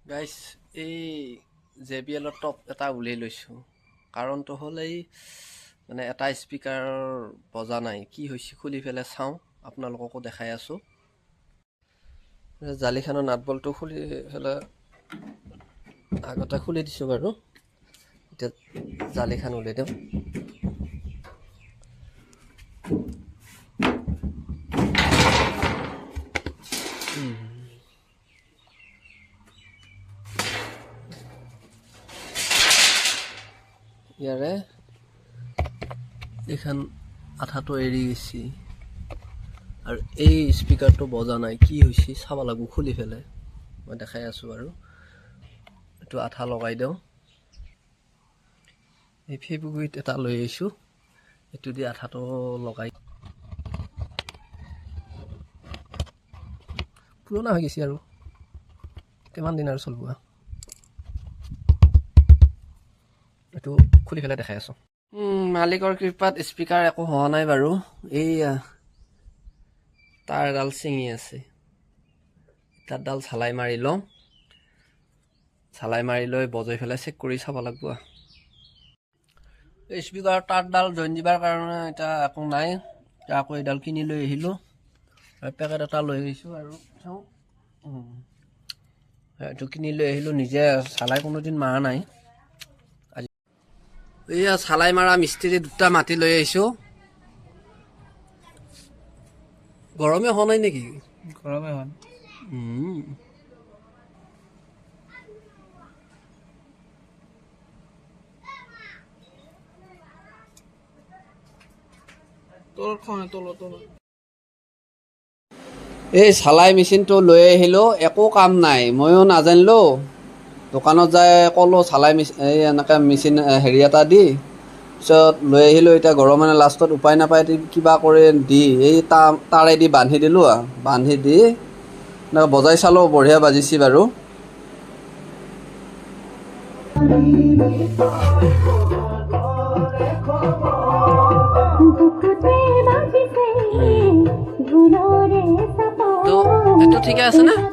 গাইছ এই JBL top এটা উলিয়াই লৈছোঁ কাৰণটো হ'ল এই মানে এটা স্পীকাৰ বজা নাই কি হৈছে খুলি পেলাই চাওঁ আপোনালোককো দেখাই আছোঁ জালিখনৰ নাট বল্টটো খুলি পেলাই আগতে খুলি দিছোঁ বাৰু এতিয়া জালিখন উলিয়াই দিওঁ ইয়াৰে এইখন আঠাটো এৰি গৈছে আৰু এই স্পীকাৰটো বজা নাই কি হৈছে চাব লাগিব খুলি পেলাই মই দেখাই আছোঁ আৰু এইটো আঠা লগাই দিওঁ এই ফেব্ৰিকুইট এটা লৈ আহিছোঁ এইটো দি আঠাটো লগাই পুৰণা হৈ গৈছে আৰু কিমান দিন আৰু চলিব এইটো খুলি পেলাই দেখাই আছোঁ মালিকৰ কৃপাত স্পীকাৰ একো হোৱা নাই বাৰু এইয়া তাৰ এডাল ছিঙি আছে তাঁৰডাল চালাই মাৰি লওঁ চালাই মাৰি লৈ বজাই পেলাই চেক কৰি চাব লাগিব এই স্পীকাৰৰ তাঁৰডাল জইন দিবৰ কাৰণে এতিয়া একো নাই আকৌ এইডাল কিনি লৈ আহিলোঁ পেকেট এটা লৈ আহিছোঁ আৰু চাওঁ এইটো কিনি লৈ আহিলোঁ নিজে চালাই কোনোদিন মাৰা নাই এইয়া চালাই মাৰা মিস্ত্ৰী দুটা মাতি লৈ আহিছোঁ গৰমে হোৱা নাই নেকি গৰমে হয় এই চালাই মেচিনটো লৈ আহিলোঁ একো কাম নাই ময়ো নাজানিলোঁ দোকানত যাই ক'লোঁ চালাই মেচিন এই এনেকৈ মেচিন হেৰি এটা দি পিছত লৈ আহিলোঁ এতিয়া গৰমে লাষ্টত উপায় নাপায় কিবা কৰি দি এই তাৰেদি বান্ধি দিলোঁ বান্ধি দি এনেকৈ বজাই চালোঁ বঢ়িয়া বাজিছে বাৰু এইটো ঠিকে আছে না